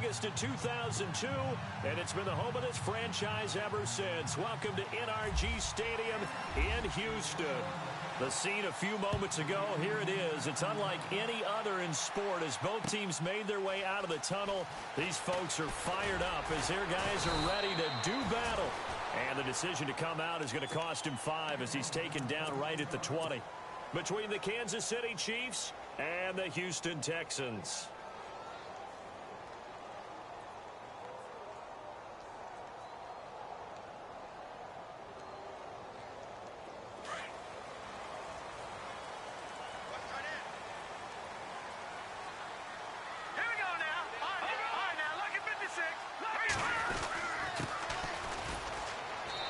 August of 2002, and it's been the home of this franchise ever since. Welcome to NRG Stadium in Houston. The scene a few moments ago, here it is. It's unlike any other in sport as both teams made their way out of the tunnel. These folks are fired up as their guys are ready to do battle. And the decision to come out is going to cost him 5 as he's taken down right at the 20. Between the Kansas City Chiefs and the Houston Texans.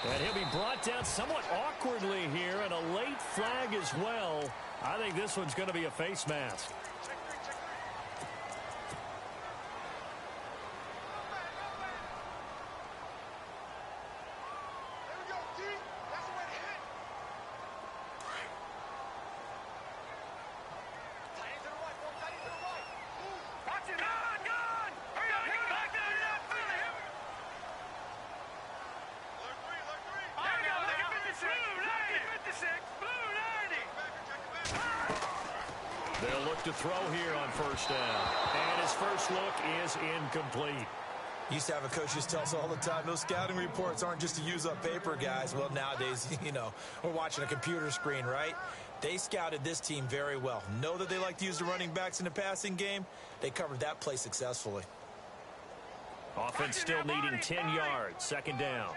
And he'll be brought down somewhat awkwardly here, and a late flag as well. I think this one's going to be a face mask. They'll look to throw here on first down. And his first look is incomplete. Used to have a coach just tell us all the time, those scouting reports aren't just to use up paper, guys. Well, nowadays, we're watching a computer screen, right? They scouted this team very well. Know that they like to use the running backs in the passing game. They covered that play successfully. Offense still needing 10 yards. Second down.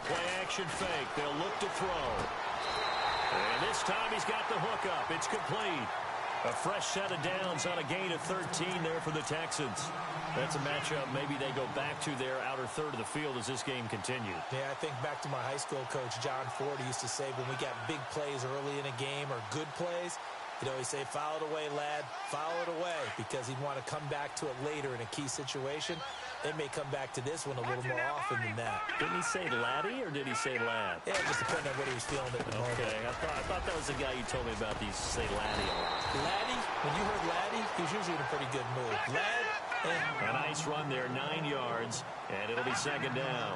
Play-action fake. They'll look to throw. And this time he's got the hook up. It's complete. A fresh set of downs on a gain of 13 there for the Texans. That's a matchup maybe they go back to their outer third of the field as this game continues. Yeah, I think back to my high school coach, John Ford, used to say when we got big plays early in a game or good plays, he'd always say, foul it away, lad, foul it away, because he'd want to come back to it later in a key situation. They may come back to this one a little more often than that. Didn't he say laddie or did he say lad? Yeah, it just depended on what he was feeling at the moment. Okay, I thought that was the guy you told me about. He used to say laddie a lot. Laddie? When you heard laddie, he was usually in a pretty good mood. Lad? A nice run there, 9 yards, and it'll be second down.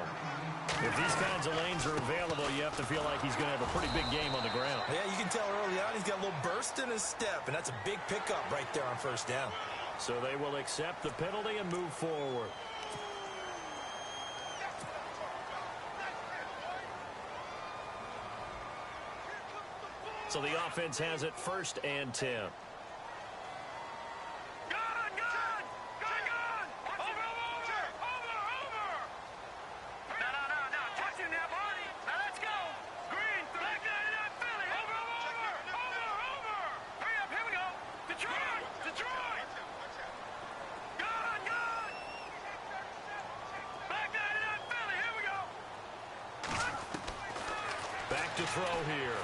If these kinds of lanes are available, you have to feel like he's going to have a pretty big game on the ground. Yeah, you can tell early on he's got a little burst in his step, and that's a big pickup right there on first down. So they will accept the penalty and move forward. So the offense has it 1st and 10. Back to throw here.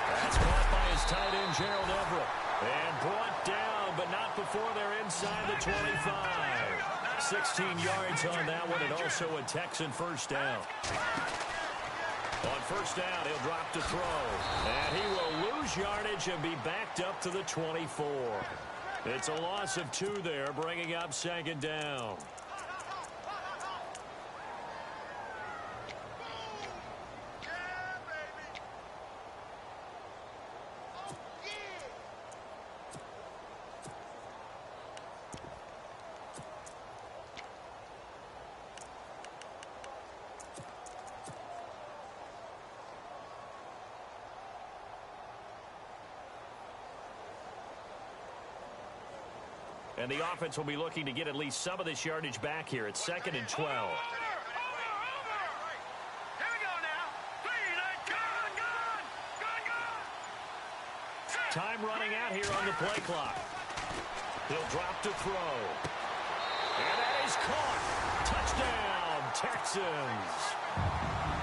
That's caught by his tight end, Gerald Everett. And brought down, but not before they're inside the 25. 16 yards on that one, and also a Texan first down. On first down, he'll drop to throw. And he will lose yardage and be backed up to the 24. It's a loss of 2 there, bringing up second down. And the offense will be looking to get at least some of this yardage back here. It's 2nd and 12. Time running out here on the play clock. He'll drop to throw. And that is caught. Touchdown, Texans.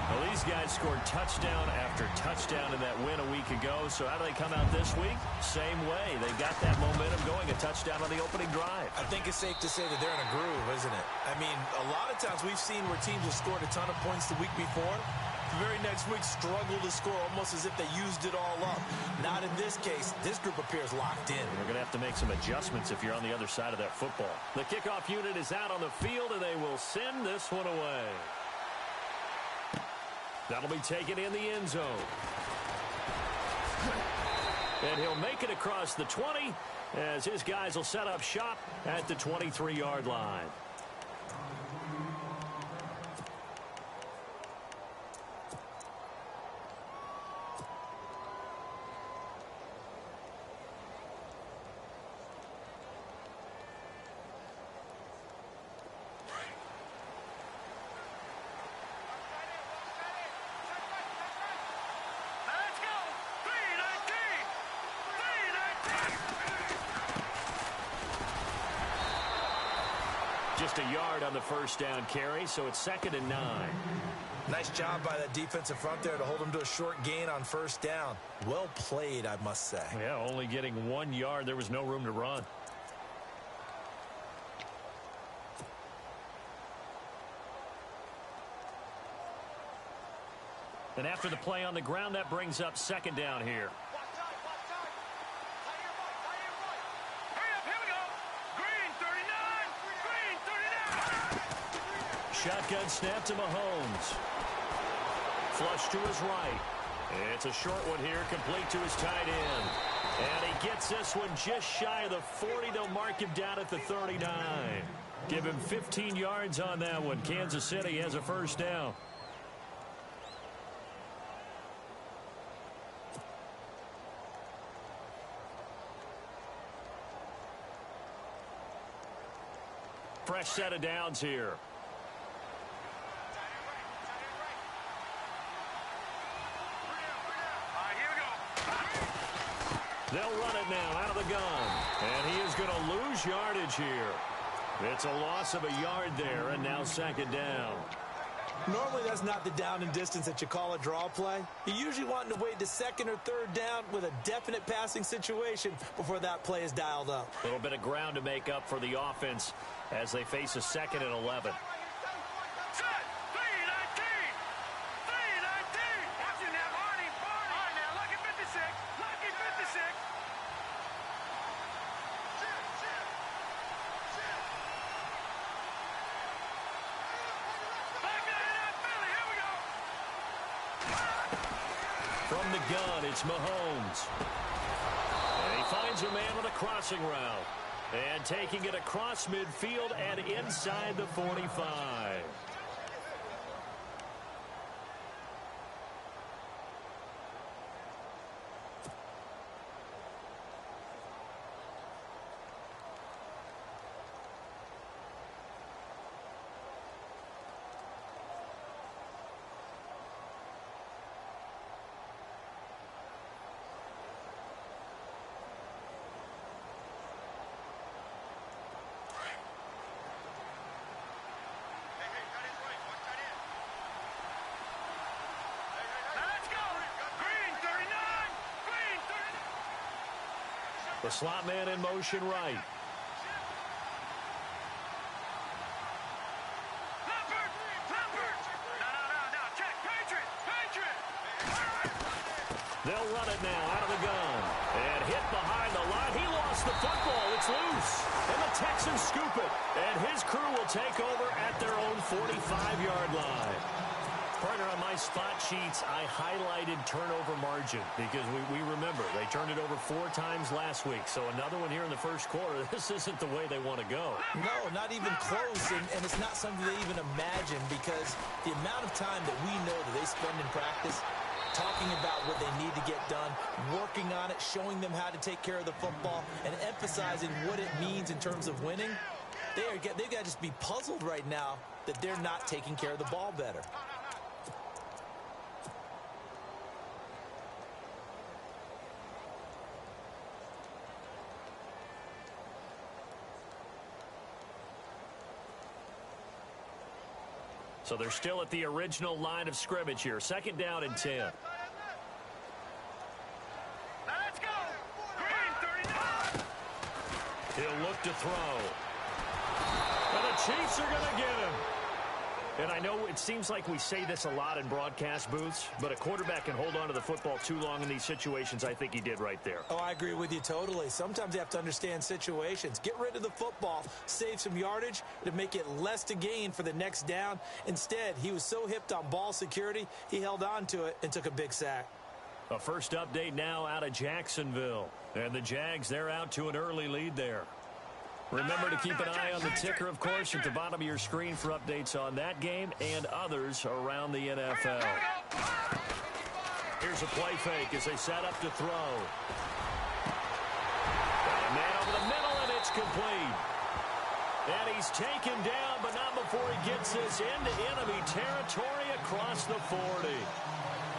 Well, these These guys scored touchdown after touchdown in that win a week ago. So how do they come out this week? Same way. They got that momentum going, a touchdown on the opening drive. I think it's safe to say that they're in a groove, isn't it? I mean, a lot of times we've seen where teams have scored a ton of points the week before. The very next week struggle to score almost as if they used it all up. Not in this case. This group appears locked in. They're going to have to make some adjustments if you're on the other side of that football. The kickoff unit is out on the field, and they will send this one away. That'll be taken in the end zone. And he'll make it across the 20 as his guys will set up shop at the 23-yard line. Just a yard on the first down carry, so it's 2nd and 9. Nice job by that defensive front there to hold them to a short gain on first down. Well played, I must say. Yeah, only getting 1 yard. There was no room to run. And after the play on the ground, that brings up 2nd down here. Shotgun snap to Mahomes. Flush to his right. It's a short one here, complete to his tight end. And he gets this one just shy of the 40. They'll mark him down at the 39. Give him 15 yards on that one. Kansas City has a first down. Fresh set of downs here. They'll run it now out of the gun. And he is going to lose yardage here. It's a loss of a yard there, and now 2nd down. Normally that's not the down and distance that you call a draw play. You usually want to wait to 2nd or 3rd down with a definite passing situation before that play is dialed up. A little bit of ground to make up for the offense as they face a 2nd and 11. From the gun, it's Mahomes. And he finds a man on a crossing route. And taking it across midfield and inside the 45. The slot man in motion right. They'll run it now out of the gun. And hit behind the line. He lost the football. It's loose. And the Texans scoop it. And his crew will take over at their own 45-yard line. Partner, on my spot sheets, I highlighted turnover margin because we remember they turned it over 4 times last week. So another one here in the first quarter. This isn't the way they want to go. No, not even close. And it's not something they even imagine because the amount of time that we know that they spend in practice talking about what they need to get done, working on it, showing them how to take care of the football, and emphasizing what it means in terms of winning. They've got to just be puzzled right now that they're not taking care of the ball better. So they're still at the original line of scrimmage here. 2nd down and 10. Let's go. Green 39. He'll look to throw. And the Chiefs are going to get him. And I know it seems like we say this a lot in broadcast booths, but a quarterback can hold on to the football too long in these situations. I think he did right there. Oh, I agree with you totally. Sometimes you have to understand situations. Get rid of the football, save some yardage to make it less to gain for the next down. Instead, he was so hipped on ball security, he held on to it and took a big sack. A first update now out of Jacksonville. And the Jags, they're out to an early lead there. Remember to keep an eye on the ticker, of course, at the bottom of your screen for updates on that game and others around the NFL. Here's a play fake as they set up to throw. Got a man over the middle, and it's complete. And he's taken down, but not before he gets this into enemy territory across the 40.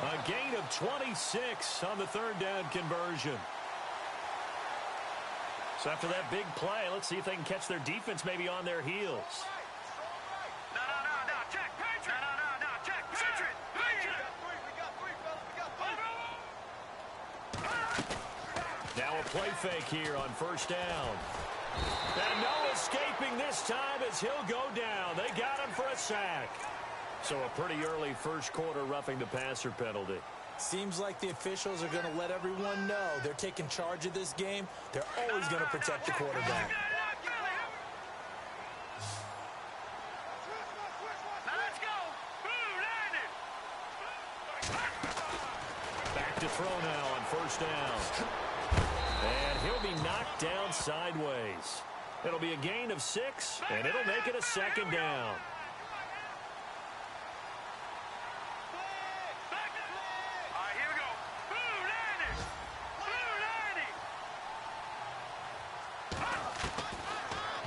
A gain of 26 on the 3rd down conversion. So after that big play, let's see if they can catch their defense maybe on their heels. No, check. No, check. Patriot. We got 3, Now a play fake here on 1st down. And no escaping this time as he'll go down. They got him for a sack. So a pretty early first quarter roughing the passer penalty. Seems like the officials are going to let everyone know they're taking charge of this game. They're always going to protect the quarterback. Let's go. Back to throw now on 1st down. And he'll be knocked down sideways. It'll be a gain of 6, and it'll make it a 2nd down.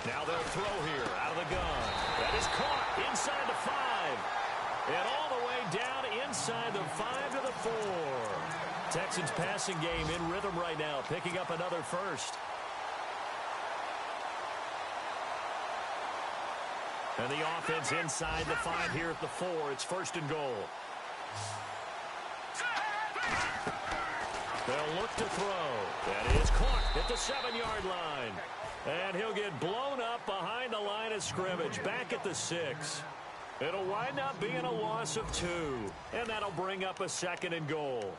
Now they'll throw here out of the gun. That is caught inside the 5. And all the way down inside the 5 to the 4. Texans passing game in rhythm right now, picking up another first. And the offense inside the 5 here at the 4. It's 1st and goal. They'll look to throw. That is caught at the 7-yard line. And he'll get blown up behind the line of scrimmage, back at the 6. It'll wind up being a loss of 2. And that'll bring up a 2nd and goal.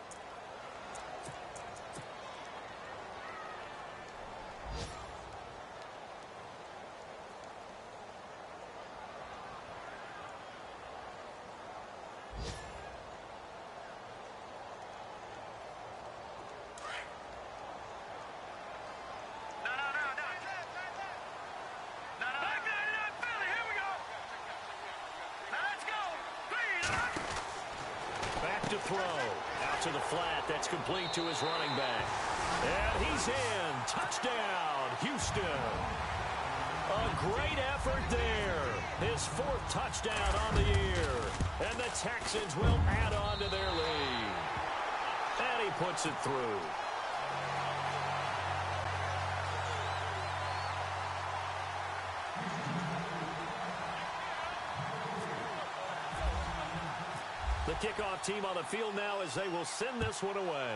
To throw. Out to the flat. That's complete to his running back. And he's in. Touchdown, Houston. A great effort there. His 4th touchdown on the year. And the Texans will add on to their lead. And he puts it through. The kickoff team on the field now as they will send this one away.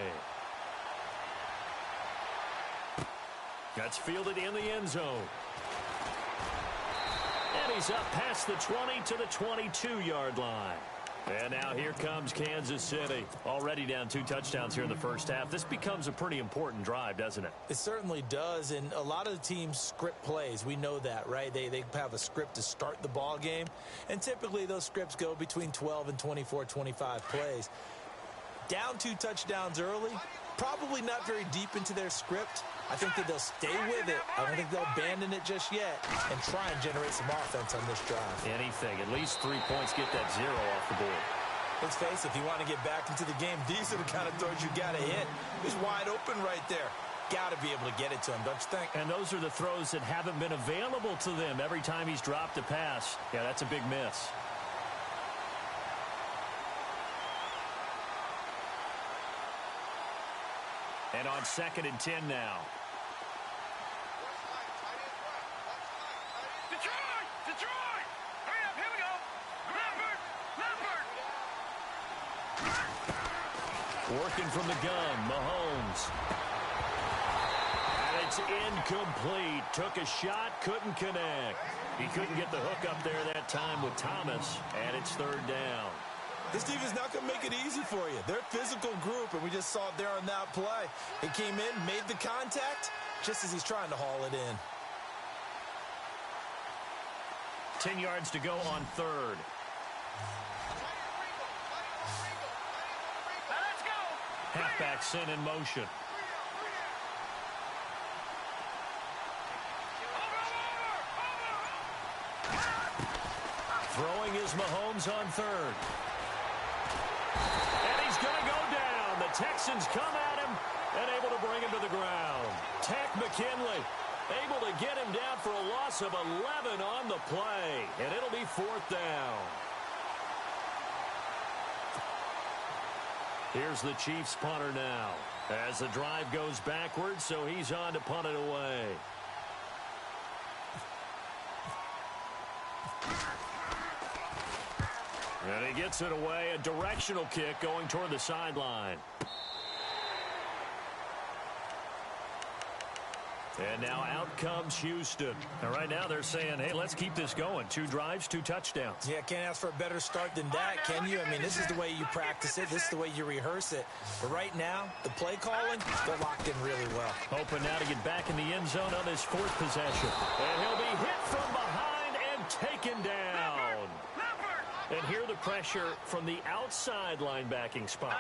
That's fielded in the end zone. And he's up past the 20 to the 22-yard line. And now here comes Kansas City. Already down 2 touchdowns here in the first half. This becomes a pretty important drive, doesn't it? It certainly does, and a lot of the teams script plays. We know that, right? They have a script to start the ball game, and typically those scripts go between 12 and 24, 25 plays. Down 2 touchdowns early, probably not very deep into their script. I think that they'll stay with it. I don't think they'll abandon it just yet and try and generate some offense on this drive. Anything. At least 3 points, get that 0 off the board. Let's face it, if you want to get back into the game, these are the kind of throws you got to hit. He's wide open right there. Got to be able to get it to him, don't you think? And those are the throws that haven't been available to them every time he's dropped a pass. Yeah, that's a big miss. And on 2nd and 10 now. Detroit! Hurry up, here we go! Working from the gun, Mahomes. And it's incomplete. Took a shot, couldn't connect. He couldn't get the hook up there that time with Thomas, and it's third down. This team is not going to make it easy for you. They're a physical group, and we just saw it there on that play. He came in, made the contact, just as he's trying to haul it in. 10 yards to go on third. Let's go. Halfback sent in motion. Throwing is Mahomes on third. And he's going to go down. The Texans come at him and able to bring him to the ground. Tech McKinley able to get him down for a loss of 11 on the play. And it'll be fourth down. Here's the Chiefs punter now. As the drive goes backwards, so he's on to punt it away. And he gets it away. A directional kick going toward the sideline. And now out comes Houston. And right now they're saying, hey, let's keep this going. 2 drives, 2 touchdowns. Yeah, can't ask for a better start than that, can you? I mean, this is the way you practice it. This is the way you rehearse it. But right now, the play calling, they're locked in really well. Hoping now to get back in the end zone on his 4th possession. And he'll be hit from behind and taken down. And here the pressure from the outside linebacking spot.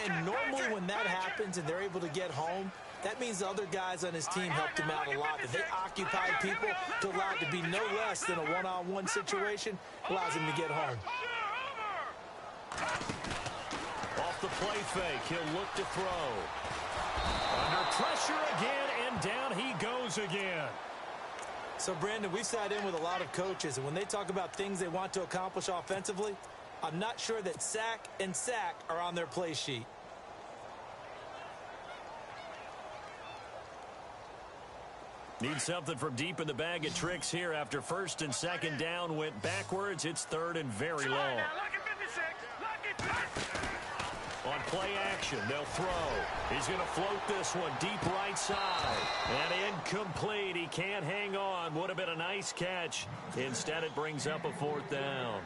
And normally when that happens and they're able to get home, that means the other guys on his team helped him out a lot. That they occupy people to allow it to be no less than a one-on-one situation, allows him to get home. Off the play fake, he'll look to throw. Under pressure again, and down he goes again. So, Brandon, we've sat in with a lot of coaches, and when they talk about things they want to accomplish offensively, I'm not sure that sack and sack are on their play sheet. Need something from deep in the bag of tricks here after 1st and 2nd down went backwards. It's 3rd and very long. On play action, they'll throw. He's going to float this one deep right side. And incomplete. He can't hang on. Would have been a nice catch. Instead, it brings up a 4th down.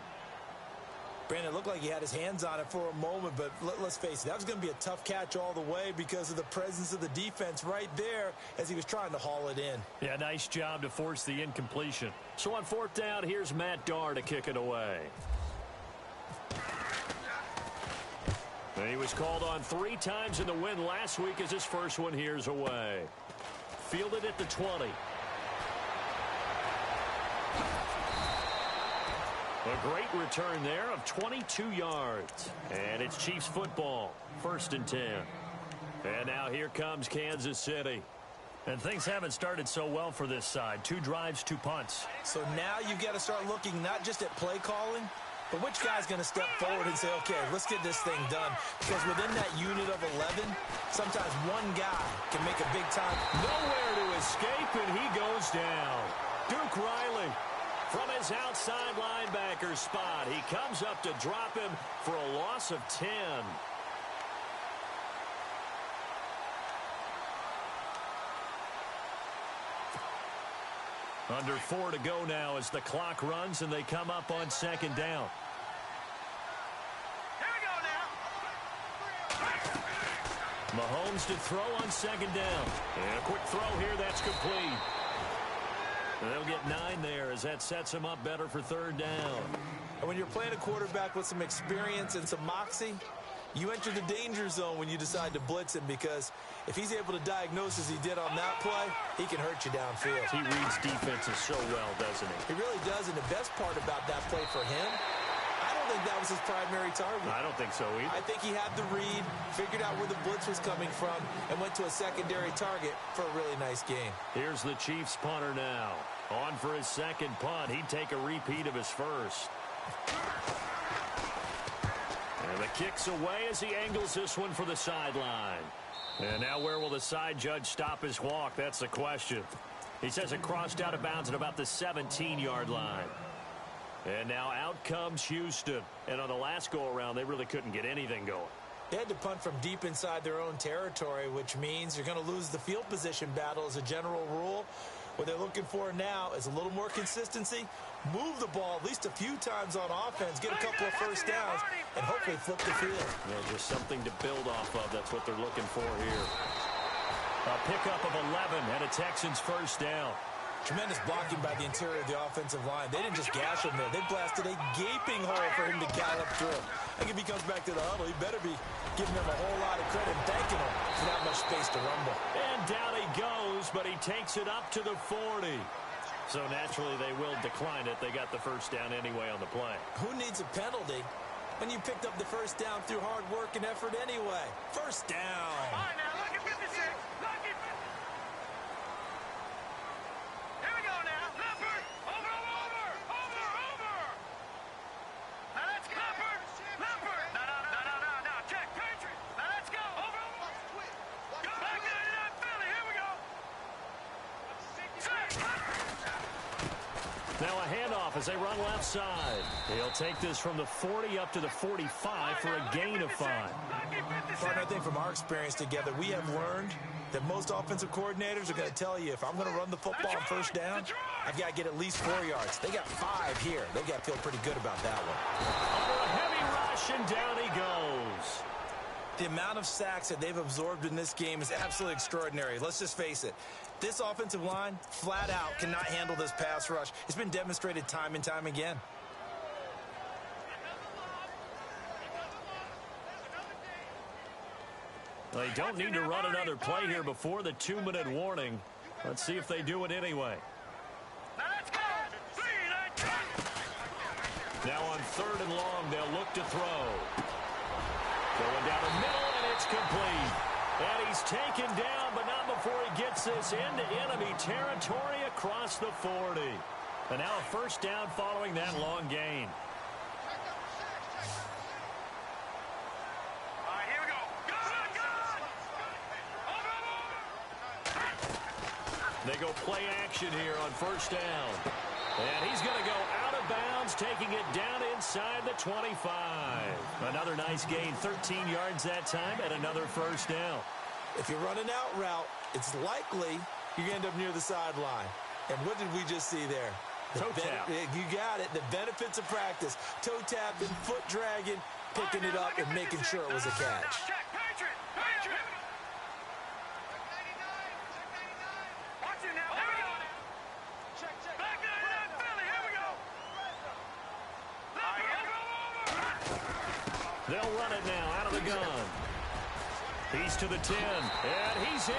Brandon, it looked like he had his hands on it for a moment, but let's face it, that was going to be a tough catch all the way because of the presence of the defense right there as he was trying to haul it in. Yeah, nice job to force the incompletion. So on 4th down, here's Matt Darr to kick it away. And he was called on 3 times in the win last week as his first one here's away. Fielded at the 20. A great return there of 22 yards. And it's Chiefs football, 1st and 10. And now here comes Kansas City. And things haven't started so well for this side. 2 drives, 2 punts. So now you've got to start looking not just at play calling, but which guy's going to step forward and say, okay, let's get this thing done. Because within that unit of 11, sometimes one guy can make a big time. Nowhere to escape, and he goes down. Duke Riley. From his outside linebacker spot, he comes up to drop him for a loss of 10. Under 4 to go now as the clock runs and they come up on 2nd down. Here we go now. Mahomes to throw on 2nd down. And a quick throw here, that's complete. They'll get 9 there as that sets him up better for 3rd down. And when you're playing a quarterback with some experience and some moxie, you enter the danger zone when you decide to blitz him, because if he's able to diagnose as he did on that play, he can hurt you downfield. He reads defenses so well, doesn't he? He really does, and the best part about that play for him, I don't think that was his primary target. I don't think so either. I think he had the read, figured out where the blitz was coming from, and went to a secondary target for a really nice game. Here's the Chiefs punter now. On for his 2nd punt. He'd take a repeat of his 1st. And the kick's away as he angles this one for the sideline. And now where will the side judge stop his walk? That's the question. He says it crossed out of bounds at about the 17-yard line. And now out comes Houston. And on the last go-around, they really couldn't get anything going. They had to punt from deep inside their own territory, which means you're going to lose the field position battle as a general rule. What they're looking for now is a little more consistency, move the ball at least a few times on offense, get a couple of first downs, and hopefully flip the field. Yeah, just something to build off of. That's what they're looking for here. A pickup of 11 and a Texans first down. Tremendous blocking by the interior of the offensive line. They didn't just gash him there. They blasted a gaping hole for him to gallop through. I think if he comes back to the huddle, he better be giving them a whole lot of credit and thanking him for that much space to rumble. And down he goes, but he takes it up to the 40. So naturally they will decline it. They got the first down anyway on the play. Who needs a penalty when you picked up the first down through hard work and effort anyway? First down. All right, now, look at 56. Look at... Here we go now. Leopard. Over. Now let's go. Leopard. No. Check. Patriot. Now let's go. Over. Go back to Philly. Here we go. Now a handoff as they run left side. He'll take this from the 40 up to the 45 for a gain of 5. Partner, I think from our experience together, we have learned that most offensive coordinators are going to tell you, if I'm going to run the football on first down, I've got to get at least 4 yards. They got 5 here. They got to feel pretty good about that one. Under a heavy rush, and down he goes. The amount of sacks that they've absorbed in this game is absolutely extraordinary. Let's just face it. This offensive line, flat out, cannot handle this pass rush. It's been demonstrated time and time again. They don't need to run another play here before the 2-minute warning. Let's see if they do it anyway. Now on 3rd and long, they'll look to throw. Going down the middle, and it's complete. And he's taken down, but not before he gets this into enemy territory across the 40. And now a first down following that long gain. They go play action here on first down. And he's going to go out of bounds, taking it down inside the 25. Another nice gain, 13 yards that time, and another first down. If you're running out route, it's likely you're going to end up near the sideline. And what did we just see there? Toe tap. You got it. The benefits of practice. Toe tapping, foot dragging, picking it up, and making sure it was a catch. They'll run it now out of the gun. He's to the 10, and he's in.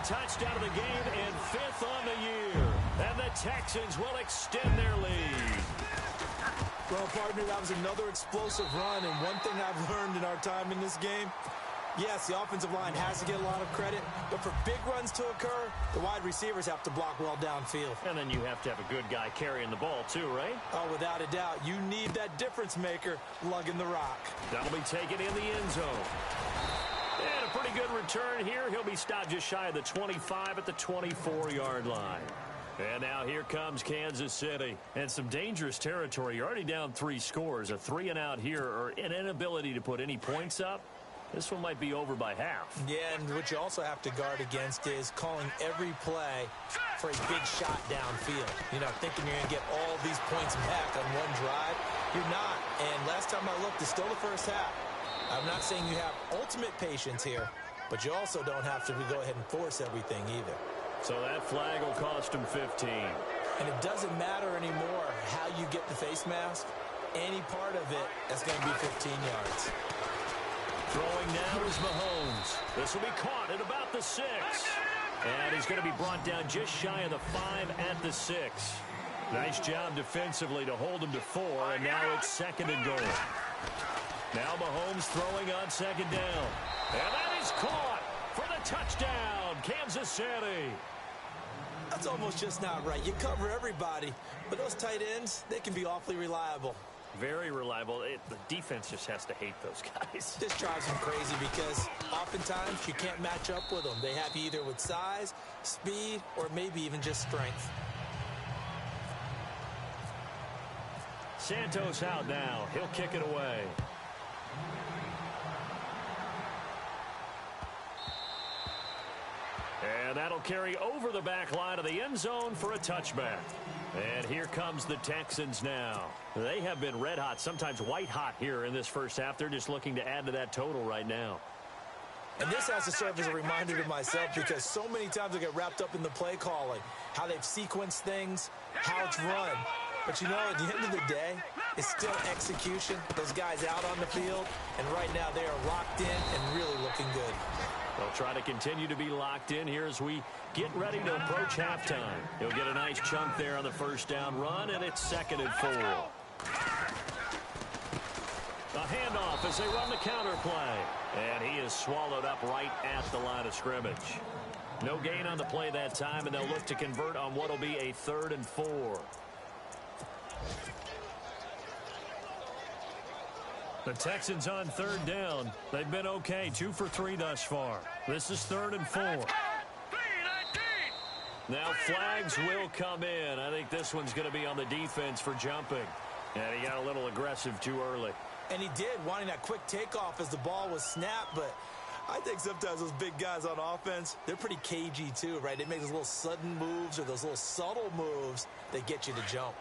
Touchdown of the game and 5th on the year. And the Texans will extend their lead. Well, partner, that was another explosive run, and one thing I've learned in our time in this game, yes, the offensive line has to get a lot of credit, but for big runs to occur, the wide receivers have to block well downfield. And then you have to have a good guy carrying the ball too, right? Oh, without a doubt. You need that difference maker lugging the rock. That'll be taken in the end zone. And a pretty good return here. He'll be stopped just shy of the 25 at the 24-yard line. And now here comes Kansas City. And some dangerous territory. You're already down 3 scores. A 3-and-out here, or an inability to put any points up. This one might be over by half. Yeah, and what you also have to guard against is calling every play for a big shot downfield. You know, thinking you're going to get all these points back on one drive. You're not. And last time I looked, it's still the first half. I'm not saying you have ultimate patience here, but you also don't have to go ahead and force everything either. So that flag will cost him 15. And it doesn't matter anymore how you get the face mask. Any part of it, that's going to be 15 yards. Throwing now is Mahomes. This will be caught at about the 6. And he's going to be brought down just shy of the 5 at the 6. Nice job defensively to hold him to 4, and now it's 2nd and goal. Now Mahomes throwing on 2nd down. And that is caught for the touchdown, Kansas City. That's almost just not right. You cover everybody, but those tight ends, they can be awfully reliable. Very reliable. The defense just has to hate those guys. This drives them crazy because oftentimes you can't match up with them. They have either with size, speed, or maybe even just strength. Santos out now. He'll kick it away. And that'll carry over the back line of the end zone for a touchback. And here comes the Texans now. They have been red hot, sometimes white hot here in this first half. They're just looking to add to that total right now. And this has to serve as a reminder to myself because so many times I get wrapped up in the play calling, how they've sequenced things, how it's run. But you know, at the end of the day, it's still execution. Those guys out on the field, and right now they are locked in and really looking good. They'll try to continue to be locked in here as we get ready to approach halftime. He'll get a nice chunk there on the first down run, and it's 2nd and 4. A handoff as they run the counter play. And he is swallowed up right at the line of scrimmage. No gain on the play that time, and they'll look to convert on what will be a 3rd and 4. The Texans on 3rd down. They've been okay, 2 for 3 thus far. This is 3rd and 4. Now flags will come in. I think this one's going to be on the defense for jumping. And he got a little aggressive too early. And he did, wanting that quick takeoff as the ball was snapped. But I think sometimes those big guys on offense, they're pretty cagey too, right? They make those little sudden moves or those little subtle moves that get you to jump.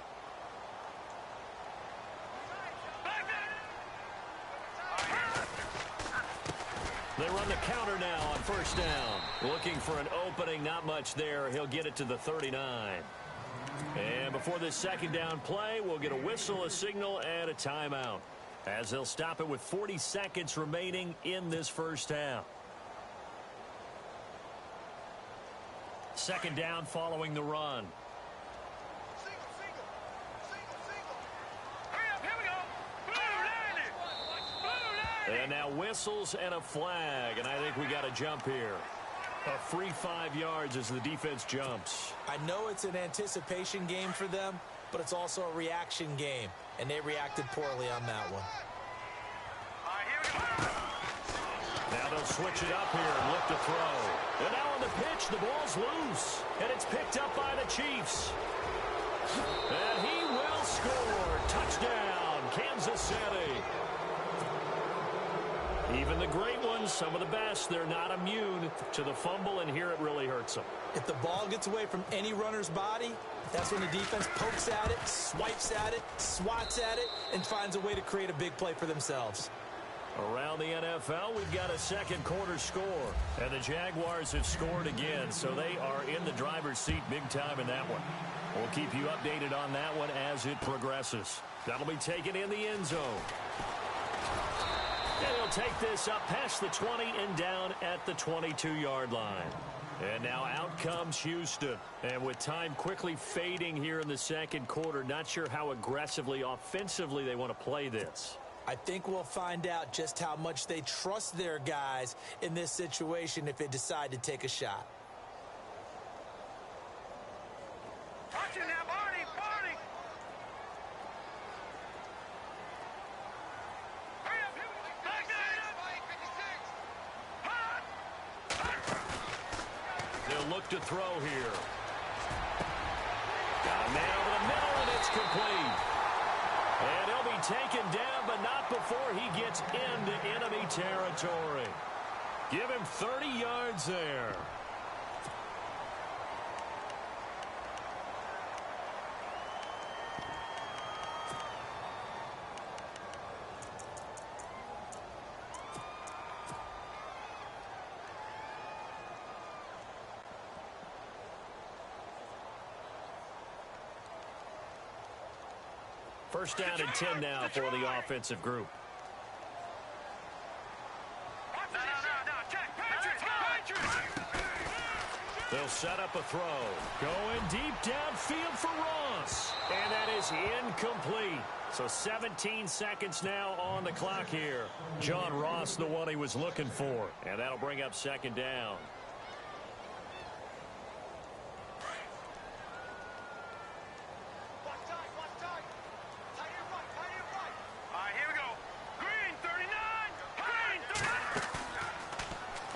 They run the counter now on 1st down. Looking for an opening, not much there. He'll get it to the 39. And before this 2nd down play, we'll get a whistle, a signal, and a timeout, as they'll stop it with 40 seconds remaining in this first half. 2nd down following the run. And now whistles and a flag, and I think we got a jump here. A free 5 yards as the defense jumps. I know it's an anticipation game for them, but it's also a reaction game, and they reacted poorly on that one. Now they'll switch it up here and look to throw. And now on the pitch, the ball's loose, and it's picked up by the Chiefs. And he will score. Touchdown, Kansas City. Even the great ones, some of the best, they're not immune to the fumble, and here it really hurts them. If the ball gets away from any runner's body, that's when the defense pokes at it, swipes at it, swats at it, and finds a way to create a big play for themselves. Around the NFL, we've got a 2nd quarter score, and the Jaguars have scored again, so they are in the driver's seat big time in that one. We'll keep you updated on that one as it progresses. That'll be taken in the end zone. And he'll take this up past the 20 and down at the 22-yard line. And now out comes Houston. And with time quickly fading here in the 2nd quarter, not sure how aggressively, offensively they want to play this. I think we'll find out just how much they trust their guys in this situation if they decide to take a shot. Watching that, Barney, Barney. They'll look to throw here. Got a man over the middle, and it's complete. And he'll be taken down, but not before he gets into enemy territory. Give him 30 yards there. First down and 10 now for the offensive group. They'll set up a throw. Going deep downfield for Ross. And that is incomplete. So 17 seconds now on the clock here. John Ross, the one he was looking for. And that'll bring up 2nd down.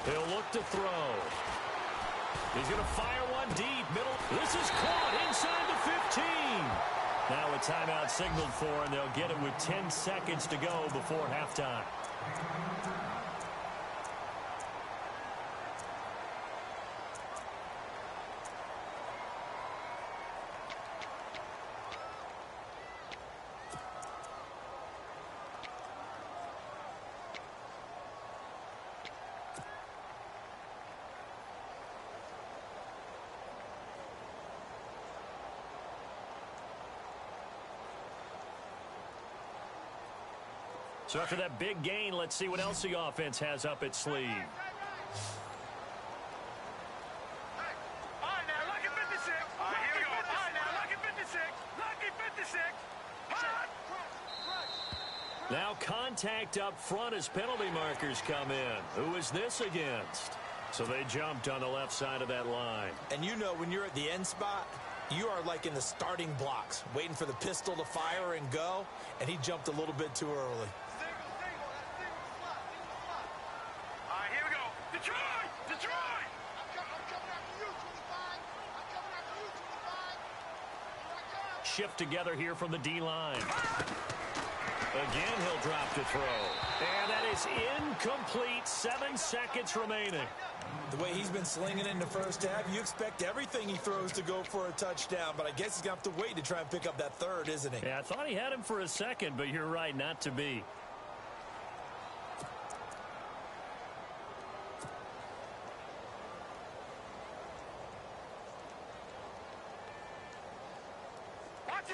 He'll look to throw. He's going to fire one deep. Middle. This is caught inside the 15. Now a timeout signaled for, and they'll get it with 10 seconds to go before halftime. So after that big gain, let's see what else the offense has up its sleeve. All right, now, lucky 56. All right, here we go. All right, now, lucky 56. Lucky 56. Now contact up front as penalty markers come in. Who is this against? So they jumped on the left side of that line. And you know when you're at the end spot, you are like in the starting blocks, waiting for the pistol to fire and go, and he jumped a little bit too early. All right, here we go. Detroit! Detroit! Shift together here from the D-line. Again, he'll drop to throw. And that is incomplete. 7 seconds remaining. The way he's been slinging it in the first half, you expect everything he throws to go for a touchdown, but I guess he's going to have to wait to try and pick up that third, isn't he? Yeah, I thought he had him for a second, but you're right, not to be.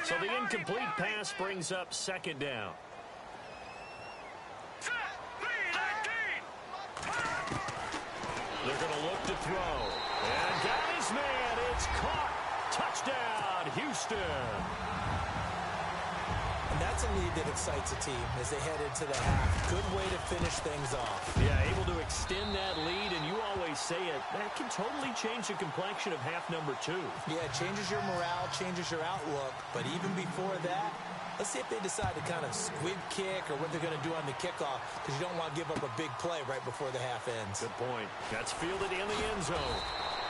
So the incomplete pass brings up second down. They're going to look to throw. And got his man. It's caught. Touchdown, Houston. And that's a lead that excites a team as they head into the half. Good way to finish things off. Yeah, able to extend that lead, and you always say it, that can totally change the complexion of half number 2. Yeah, it changes your morale, changes your outlook. But even before that, let's see if they decide to kind of squib kick or what they're going to do on the kickoff, because you don't want to give up a big play right before the half ends. Good point. That's fielded in the end zone.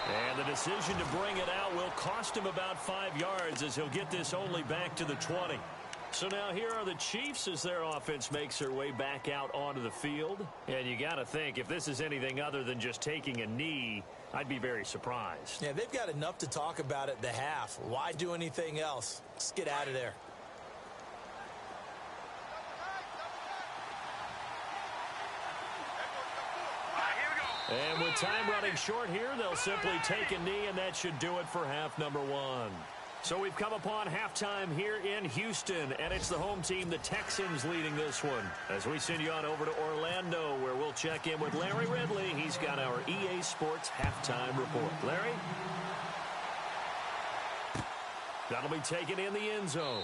And the decision to bring it out will cost him about 5 yards as he'll get this only back to the 20. So now here are the Chiefs as their offense makes their way back out onto the field. And you got to think, if this is anything other than just taking a knee, I'd be very surprised. Yeah, they've got enough to talk about at the half. Why do anything else? Let's get out of there. And with time running short here, they'll simply take a knee, and that should do it for half number 1. So we've come upon halftime here in Houston, and it's the home team, the Texans, leading this one. As we send you on over to Orlando, where we'll check in with Larry Ridley. He's got our EA Sports halftime report. Larry? That'll be taken in the end zone.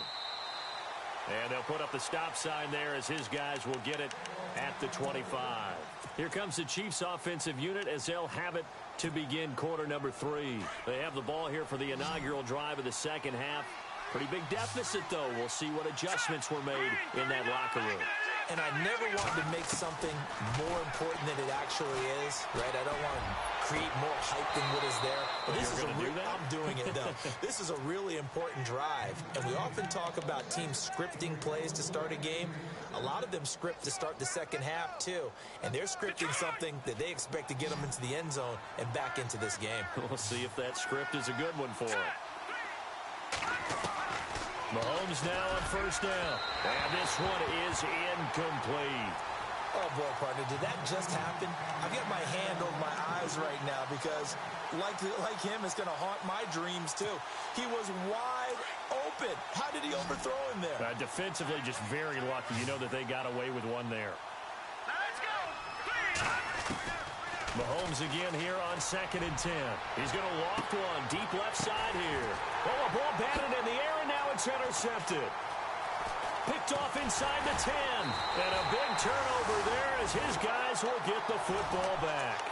And they'll put up the stop sign there as his guys will get it at the 25. Here comes the Chiefs offensive unit as they'll have it to begin quarter number 3. They have the ball here for the inaugural drive of the second half. Pretty big deficit, though. We'll see what adjustments were made in that locker room. And I never wanted to make something more important than it actually is, right? I don't want to create more hype than what is there. But this is I'm doing it, though. This is a really important drive. And we often talk about teams scripting plays to start a game. A lot of them script to start the second half, too. And they're scripting something that they expect to get them into the end zone and back into this game. We'll see if that script is a good one for them. Mahomes now on first down. And this one is incomplete. Oh, boy, partner, did that just happen? I've got my hand over my eyes right now because, like him, it's going to haunt my dreams, too. He was wide open. How did he overthrow him there? Defensively, just very lucky. You know that they got away with one there. Let's go. Mahomes again here on 2nd and 10. He's going to loft one deep left side here. Oh, a ball batted in the air, and now it's intercepted. Picked off inside the 10. And a big turnover there as his guys will get the football back.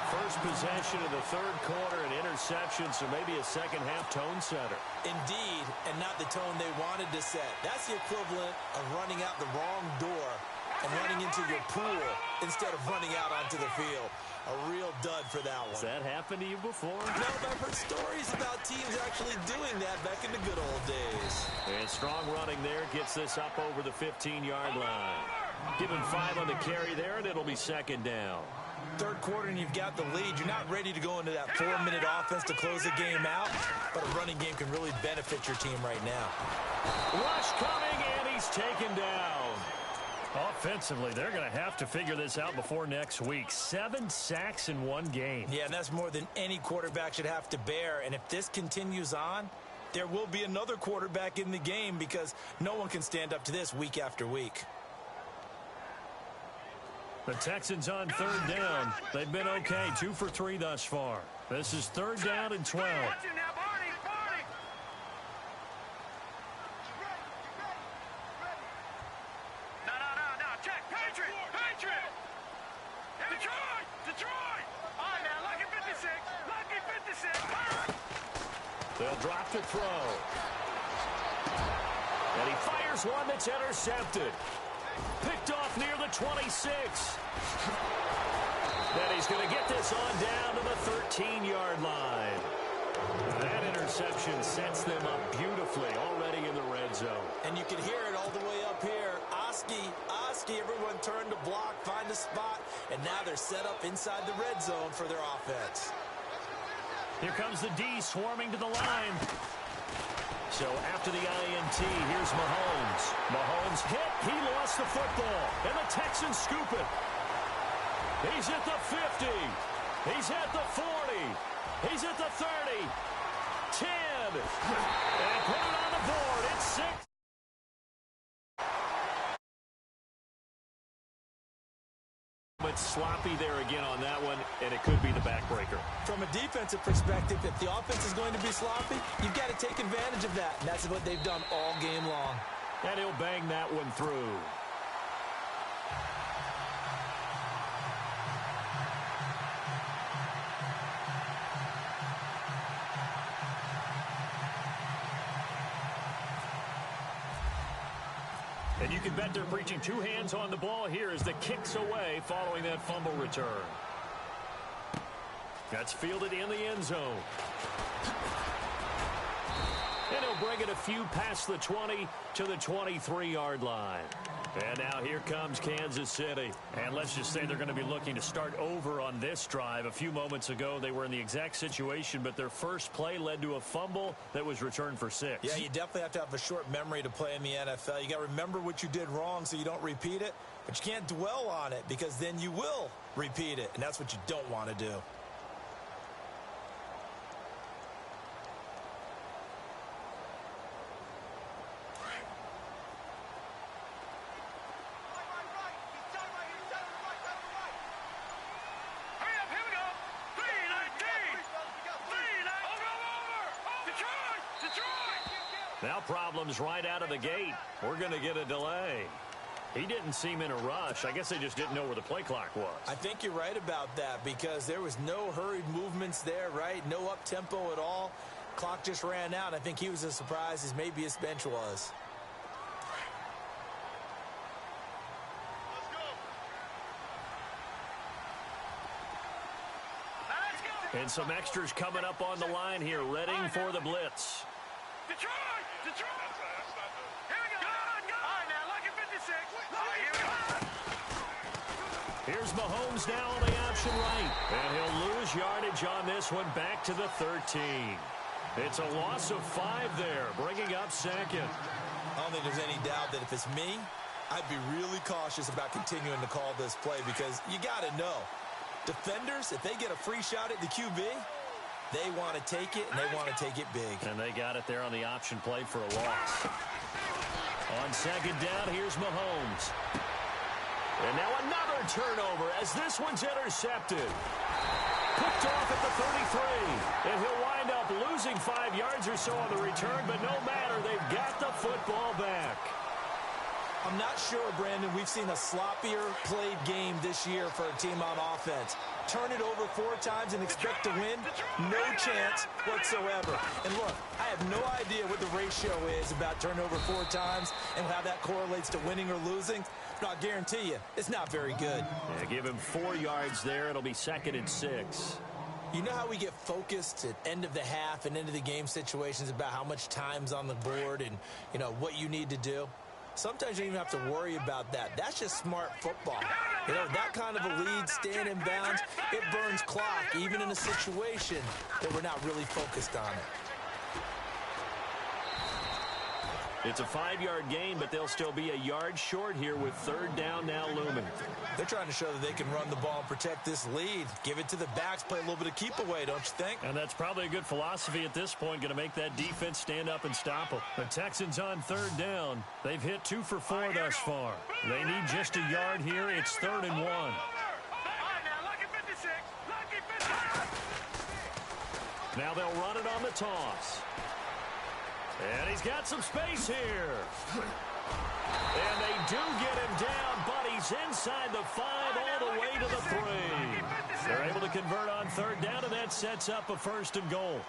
First possession of the third quarter, an interception, so maybe a second half tone setter. Indeed, and not the tone they wanted to set. That's the equivalent of running out the wrong door and running into your pool instead of running out onto the field. A real dud for that one. Has that happened to you before? No, but I've heard stories about teams actually doing that back in the good old days. And strong running there gets this up over the 15-yard line. Give him 5 on the carry there, and it'll be second down. Third quarter, and you've got the lead. You're not ready to go into that 4-minute offense to close the game out, but a running game can really benefit your team right now. Rush coming, and he's taken down. Offensively, they're going to have to figure this out before next week. 7 sacks in one game. Yeah, and that's more than any quarterback should have to bear. And if this continues on, there will be another quarterback in the game because no one can stand up to this week after week. The Texans on third down. They've been okay, 2 for 3 thus far. This is third down and 12. They'll drop to throw. And he fires one that's intercepted. Picked off near the 26. Then he's going to get this on down to the 13-yard line. That interception sets them up beautifully already in the red zone. And you can hear it all the way up here. Oski, everyone turned to block, find a spot, and now they're set up inside the red zone for their offense. Here comes the D swarming to the line. So after the INT, here's Mahomes. Mahomes hit. He lost the football. And the Texans scoop it. He's at the 50. He's at the 40. He's at the 30. 10. And put it on the board. It's 6. It's sloppy there again on that one, and it could be the backbreaker. From a defensive perspective, if the offense is going to be sloppy, you've got to take advantage of that. And that's what they've done all game long. And he'll bang that one through. And you can bet they're preaching 2 hands on the ball here as the kick's away following that fumble return. That's fielded in the end zone. And he'll bring it a few past the 20 to the 23-yard line. And now here comes Kansas City. And let's just say they're going to be looking to start over on this drive. A few moments ago, they were in the exact situation, but their first play led to a fumble that was returned for 6. Yeah, you definitely have to have a short memory to play in the NFL. You got to remember what you did wrong so you don't repeat it, but you can't dwell on it because then you will repeat it, and that's what you don't want to do. Now problems right out of the gate. We're going to get a delay. He didn't seem in a rush. I guess they just didn't know where the play clock was. I think you're right about that because there was no hurried movements there, right? No up-tempo at all. Clock just ran out. I think he was as surprised as maybe his bench was. And some extras coming up on the line here, ready for the blitz. Detroit! Here we go! All right, now, lucky 56. All right, here we go. Here's Mahomes now on the option right. And he'll lose yardage on this one back to the 13. It's a loss of 5 there, bringing up second. I don't think there's any doubt that if it's me, I'd be really cautious about continuing to call this play because you got to know. Defenders, if they get a free shot at the QB, they want to take it, and they want to take it big. And they got it there on the option play for a loss. On second down, here's Mahomes. And now another turnover as this one's intercepted. Picked off at the 33. And he'll wind up losing 5 yards or so on the return, but no matter, they've got the football back. I'm not sure, Brandon, we've seen a sloppier played game this year for a team on offense. Turn it over 4 times and expect to win? No chance whatsoever. And look, I have no idea what the ratio is about turnover 4 times and how that correlates to winning or losing. No, I guarantee you, it's not very good. Yeah, give him 4 yards there. It'll be 2nd and 6. You know how we get focused at end of the half and into the game situations about how much time's on the board and, you know, what you need to do? Sometimes you don't even have to worry about that. That's just smart football. You know, that kind of a lead, staying in bounds, it burns clock, even in a situation that we're not really focused on it. It's a 5-yard gain, but they'll still be a yard short here with 3rd down now looming. They're trying to show that they can run the ball and protect this lead. Give it to the backs, play a little bit of keep away, don't you think? And that's probably a good philosophy at this point, going to make that defense stand up and stop them. The Texans on 3rd down. They've hit 2 for 4 thus far. They need just a yard here. It's 3rd and 1. Now they'll run it on the toss. And he's got some space here. And they do get him down, but he's inside the 5 all the way to the 3. They're able to convert on 3rd down, and that sets up a 1st and goal.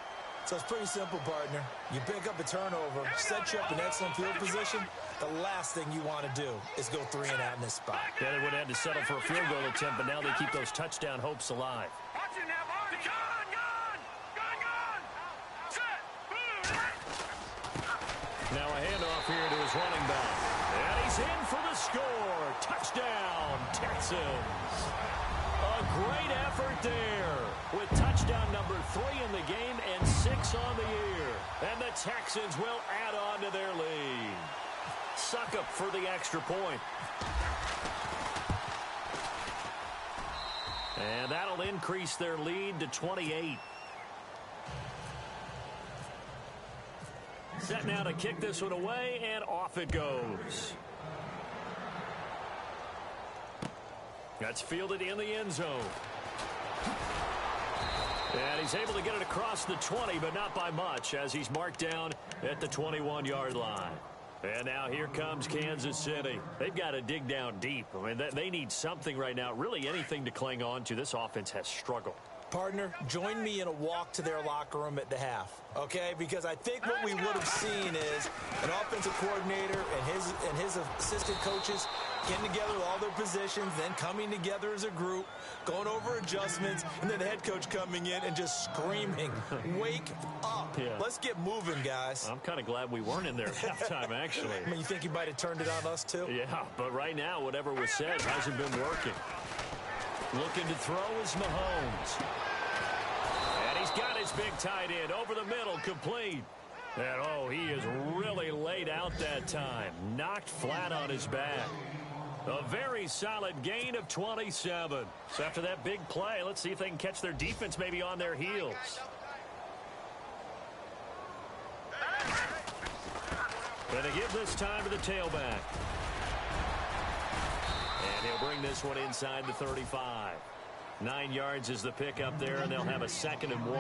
So it's pretty simple, partner. You pick up a turnover, set you up in excellent field position. The last thing you want to do is go 3 and out in this spot. Yeah, they would have had to settle for a field goal attempt, but now they keep those touchdown hopes alive. Now a handoff here to his running back. And he's in for the score. Touchdown, Texans. A great effort there with touchdown number 3 in the game and 6 on the year. And the Texans will add on to their lead. Suck up for the extra point. And that'll increase their lead to 28. Set now to kick this one away, and off it goes. That's fielded in the end zone. And he's able to get it across the 20, but not by much, as he's marked down at the 21-yard line. And now here comes Kansas City. They've got to dig down deep. I mean, they need something right now, really anything to cling on to. This offense has struggled. Partner, join me in a walk to their locker room at the half, okay? Because I think what we would have seen is an offensive coordinator and his assistant coaches getting together with all their positions, then coming together as a group, going over adjustments, and then the head coach coming in and just screaming, wake up. Yeah. Let's get moving, guys. I'm kind of glad we weren't in there at halftime, actually. I mean, you think he might have turned it on us, too? Yeah, but right now, whatever was said hasn't been working. Looking to throw is Mahomes. And he's got his big tight end over the middle, complete. And, oh, he is really laid out that time. Knocked flat on his back. A very solid gain of 27. So after that big play, let's see if they can catch their defense maybe on their heels. And they give this time to the tailback. And he'll bring this one inside the 35. 9 yards is the pickup there, and they'll have a 2nd and 1.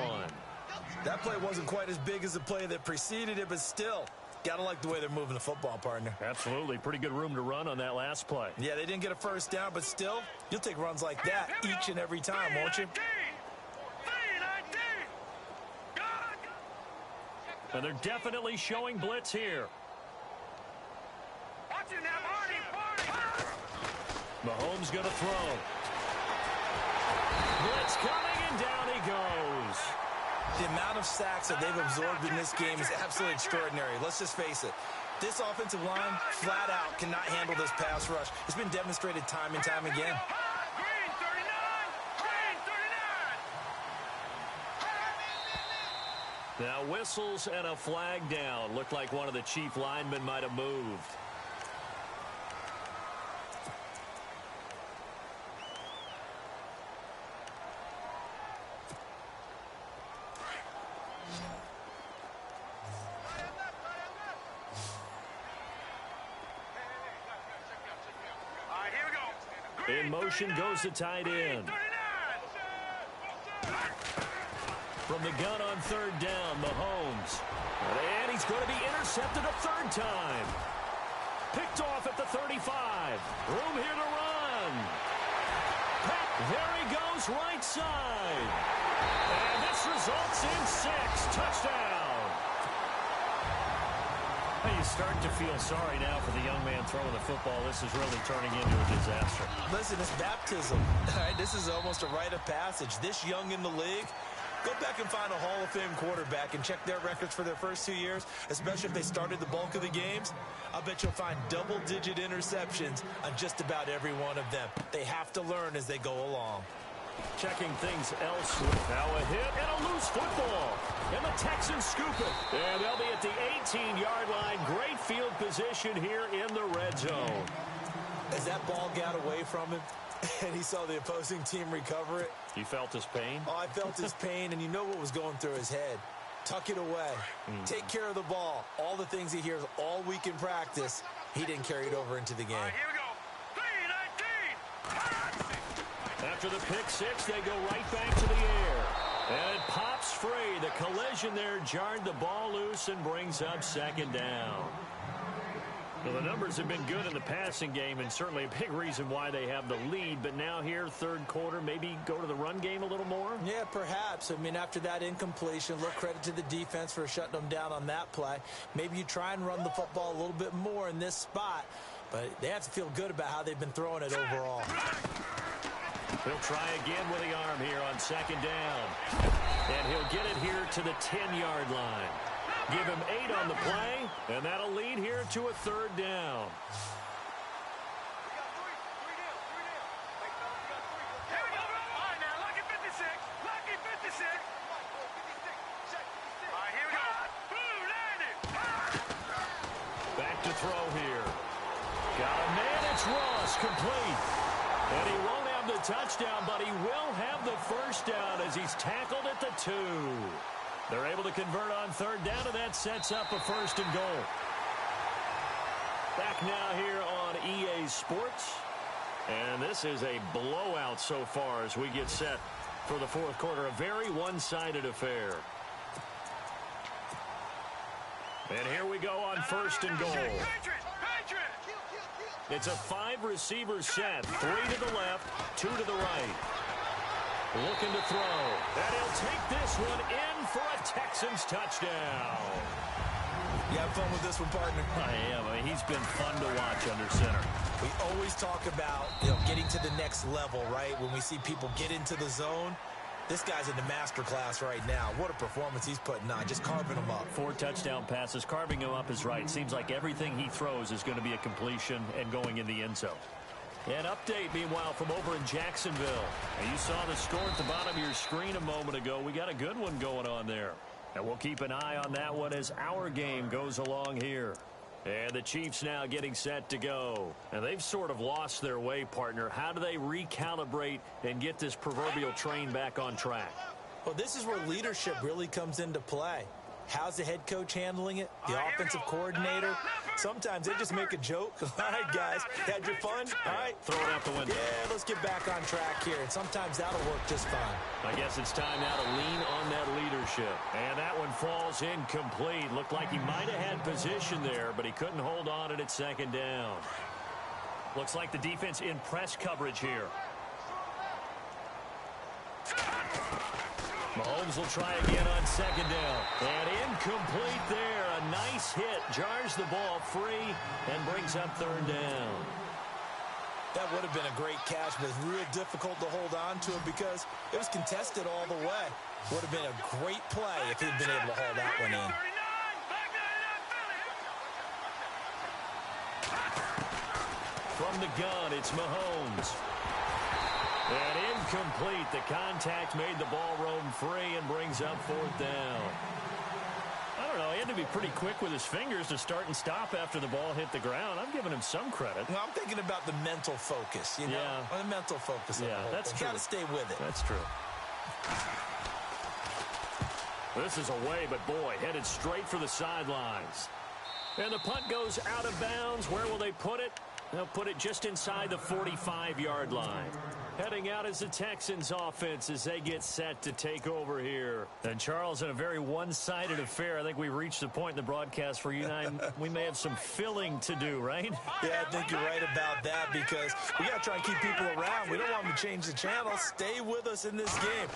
That play wasn't quite as big as the play that preceded it, but still, gotta like the way they're moving the football, partner. Absolutely. Pretty good room to run on that last play. Yeah, they didn't get a 1st down, but still, you'll take runs like that each and every time, won't you? And they're definitely showing blitz here. Mahomes going to throw. Blitz coming, and down he goes. The amount of sacks that they've absorbed in this game is absolutely extraordinary. Let's just face it. This offensive line, flat out, cannot handle this pass rush. It's been demonstrated time and time again. Now whistles and a flag down. Looked like one of the chief linemen might have moved. In motion goes the tight end. From the gun on 3rd down, Mahomes. And he's going to be intercepted a 3rd time. Picked off at the 35. Room here to run. There he goes, right side. And this results in 6. Touchdown. Hey, you you start to feel sorry now for the young man throwing the football. This is really turning into a disaster. Listen, it's baptism. All right, this is almost a rite of passage. This young in the league, go back and find a Hall of Fame quarterback and check their records for their first 2 years, especially if they started the bulk of the games. I'll bet you'll find double-digit interceptions on just about every one of them. They have to learn as they go along. Checking things elsewhere. Now a hit and a loose football. And the Texans scoop it. And they'll be at the 18-yard line. Great field position here in the red zone. As that ball got away from him and he saw the opposing team recover it. You felt his pain? Oh, I felt his pain, and you know what was going through his head. Tuck it away. Take care of the ball. All the things he hears all week in practice, he didn't carry it over into the game. All right, here we go. 3-19. After the pick six, they go right back to the air. And it pops free. The collision there jarred the ball loose and brings up second down. Well, the numbers have been good in the passing game, and certainly a big reason why they have the lead. But now here, third quarter, maybe go to the run game a little more? Yeah, perhaps. I mean, after that incompletion, look, credit to the defense for shutting them down on that play. Maybe you try and run the football a little bit more in this spot. But they have to feel good about how they've been throwing it overall. He'll try again with the arm here on second down. And he'll get it here to the 10-yard line. Give him 8 on the play, and that'll lead here to a third down. Here we go. All right, now, lucky 56. Lucky 56. All right, here we go. Boom, landed. Back to throw here. Got a man. It's Ross, complete. And he won't have the touchdown, but he will have the first down as he's tackled at the 2. They're able to convert on third down, and that sets up a first and goal. Back now here on EA Sports. And this is a blowout so far as we get set for the fourth quarter. A very one-sided affair. And here we go on first and goal. It's a 5-receiver set. 3 to the left, 2 to the right. Looking to throw. And he'll take this one in for a Texans touchdown. You have fun with this one, partner? I am. I mean, he's been fun to watch under center. We always talk about, getting to the next level, right? When we see people get into the zone. This guy's in the master class right now. What a performance he's putting on, just carving them up. 4 touchdown passes. Carving him up is right. Seems like everything he throws is going to be a completion and going in the end zone. An update, meanwhile, from over in Jacksonville. And you saw the score at the bottom of your screen a moment ago. We got a good one going on there. And we'll keep an eye on that one as our game goes along here. And the Chiefs now getting set to go. And they've sort of lost their way, partner. How do they recalibrate and get this proverbial train back on track? Well, this is where leadership really comes into play. How's the head coach handling it? The offensive coordinator? Sometimes they just make a joke. All right, guys, had your fun? All right. Throw it out the window. Yeah, let's get back on track here. And sometimes that'll work just fine. I guess it's time now to lean on that leadership. And that one falls incomplete. Looked like he might have had position there, but he couldn't hold on at second down. Looks like the defense in press coverage here. Mahomes will try again on second down. And incomplete there. A nice hit. Jars the ball free and brings up third down. That would have been a great catch, but it's real difficult to hold on to it because it was contested all the way. Would have been a great play if he'd been able to haul that one in. From the gun, it's Mahomes. And incomplete. The contact made the ball roam free and brings up fourth down. I don't know. He had to be pretty quick with his fingers to start and stop after the ball hit the ground. I'm giving him some credit. Well, I'm thinking about the mental focus, you know? Yeah. The mental focus. Yeah, that's true. Got to stay with it. That's true. This is away, but boy, headed straight for the sidelines. And the punt goes out of bounds. Where will they put it? They'll put it just inside the 45-yard line. Heading out as the Texans offense as they get set to take over here. And Charles, in a very one-sided affair, I think we reached the point in the broadcast where you and I, we may have some filling to do, right? Yeah, I think you're right about that because we got to try and keep people around. We don't want them to change the channel. Stay with us in this game.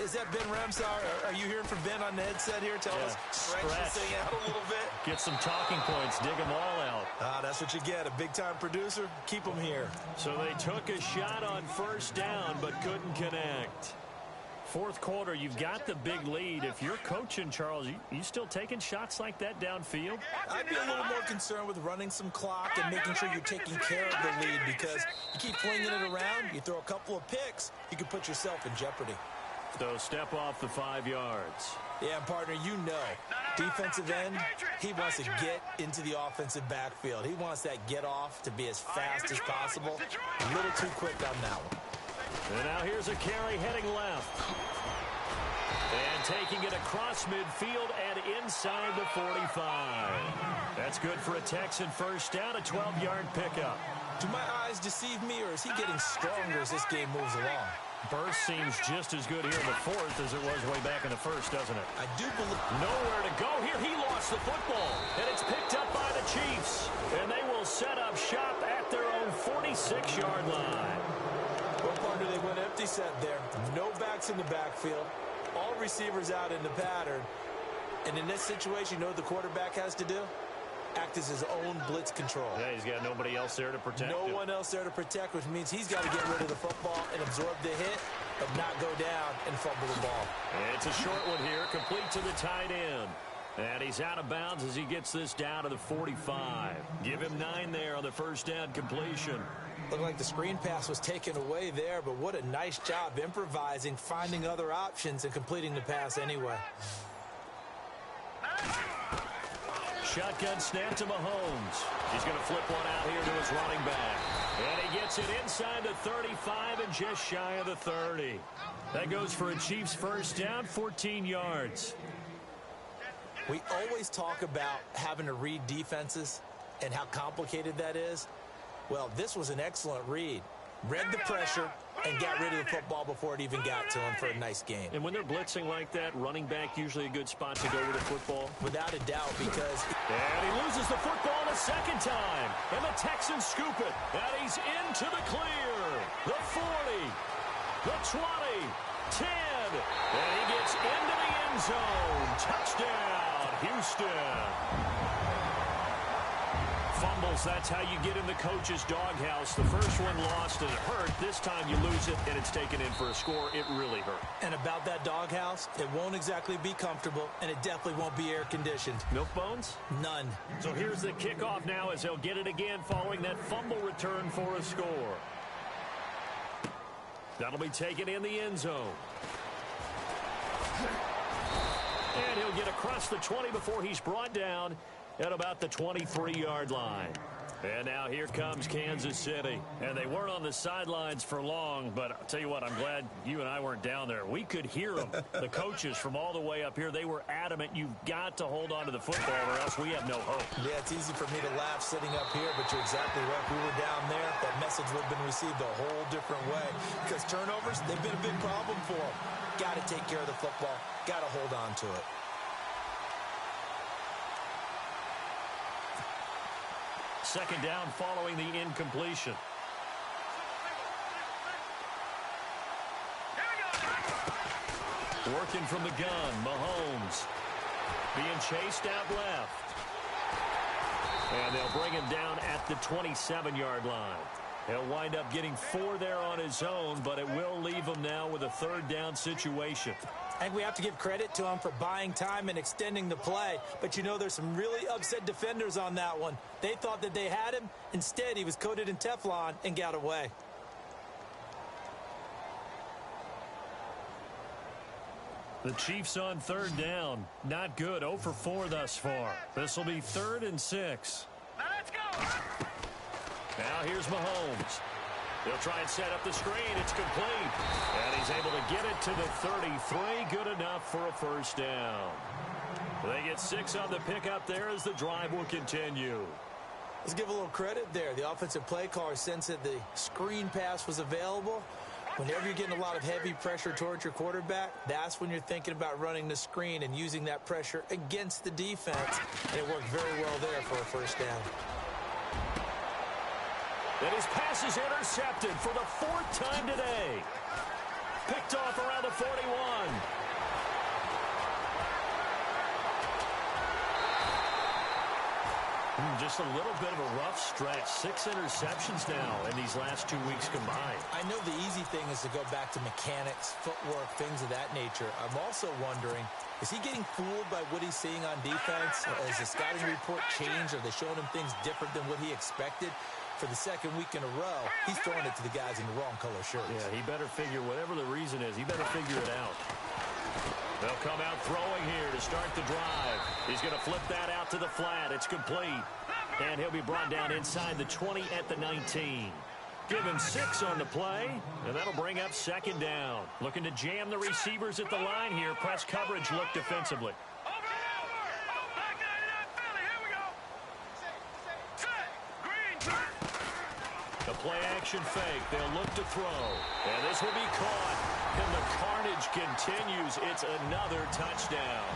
Is that Ben Ramsau? Are you hearing from Ben on the headset here? Tell us, stretch this thing out a little bit. Get some talking points. Dig them all out. That's what you get. A big-time producer. Keep them here. So they took a shot on first down, but couldn't connect. Fourth quarter, you've got the big lead. If you're coaching, Charles, you still taking shots like that downfield? I'd be a little more concerned with running some clock and making sure you're taking care of the lead because you keep flinging it around, you throw a couple of picks, you can put yourself in jeopardy. So step off the 5 yards. Yeah, partner, you know, defensive end, he wants to get into the offensive backfield. He wants that get off to be as fast as possible. A little too quick on that one. And now here's a carry heading left. And taking it across midfield and inside the 45. That's good for a Texan first down, a 12-yard pickup. Do my eyes deceive me, or is he getting stronger as this game moves along? Burst seems just as good here in the fourth as it was way back in the first, doesn't it? I do believe... Nowhere to go here. He lost the football. And it's picked up by the Chiefs. And they will set up shop at their own 46-yard line. Well, partner, they went empty set there. No backs in the backfield. All receivers out in the pattern. And in this situation, you know what the quarterback has to do? Act as his own blitz control. Yeah, he's got nobody else there to protect him. No one else there to protect, which means he's got to get rid of the football and absorb the hit, but not go down and fumble the ball. And it's a short one here, complete to the tight end. And he's out of bounds as he gets this down to the 45. Give him 9 there on the first down completion. Looked like the screen pass was taken away there, but what a nice job improvising, finding other options, and completing the pass anyway. Shotgun snap to Mahomes. He's going to flip one out here to his running back. And he gets it inside the 35 and just shy of the 30. That goes for a Chiefs first down, 14 yards. We always talk about having to read defenses and how complicated that is. Well, this was an excellent read. Read the pressure and got rid of the football before it even got to him for a nice game. And when they're blitzing like that, running back usually a good spot to go with the football. Without a doubt, because... And he loses the football a second time. And the Texans scoop it. And he's into the clear. The 40. The 20. 10. And he gets into the end zone. Touchdown, Houston. Fumbles, that's how you get in the coach's doghouse. The first one lost and it hurt. This time you lose it and it's taken in for a score. It really hurt. And about that doghouse, it won't exactly be comfortable, and it definitely won't be air-conditioned. Milk bones? None. So here's the kickoff now as they'll get it again following that fumble return for a score. That'll be taken in the end zone. And he'll get across the 20 before he's brought down at about the 23-yard line. And now here comes Kansas City. And they weren't on the sidelines for long, but I'll tell you what, I'm glad you and I weren't down there. We could hear them. The coaches from all the way up here, they were adamant, you've got to hold on to the football or else we have no hope. Yeah, it's easy for me to laugh sitting up here, but you're exactly right. If we were down there, that message would have been received a whole different way. Because turnovers, they've been a big problem for them. Got to take care of the football. Got to hold on to it. Second down following the incompletion. Working from the gun, Mahomes being chased out left. And they'll bring him down at the 27-yard line. He'll wind up getting 4 there on his own, but it will leave him now with a third down situation. I think we have to give credit to him for buying time and extending the play. But, you know, there's some really upset defenders on that one. They thought that they had him. Instead, he was coated in Teflon and got away. The Chiefs on third down. Not good. 0 for 4 thus far. This will be 3rd and 6. Now let's go. Now here's Mahomes. He'll try and set up the screen. It's complete. And he's able to get it to the 33. Good enough for a first down. They get 6 on the pickup there as the drive will continue. Let's give a little credit there. The offensive play caller sensed that the screen pass was available. Whenever you're getting a lot of heavy pressure towards your quarterback, that's when you're thinking about running the screen and using that pressure against the defense. And it worked very well there for a first down. And his pass is intercepted for the 4th time today. Picked off around the 41. Just a little bit of a rough stretch. 6 interceptions now in these last 2 weeks combined. I know the easy thing is to go back to mechanics, footwork, things of that nature. I'm also wondering, is he getting fooled by what he's seeing on defense? Has the scouting report changed? Are they showing him things different than what he expected? For the 2nd week in a row, he's throwing it to the guys in the wrong color shirts. Yeah, he better figure, whatever the reason is, he better figure it out. They'll come out throwing here to start the drive. He's going to flip that out to the flat. It's complete. And he'll be brought down inside the 20 at the 19. Give him 6 on the play, and that'll bring up 2nd down. Looking to jam the receivers at the line here. Press coverage look defensively. The play-action fake. They'll look to throw. And this will be caught. And the carnage continues. It's another touchdown.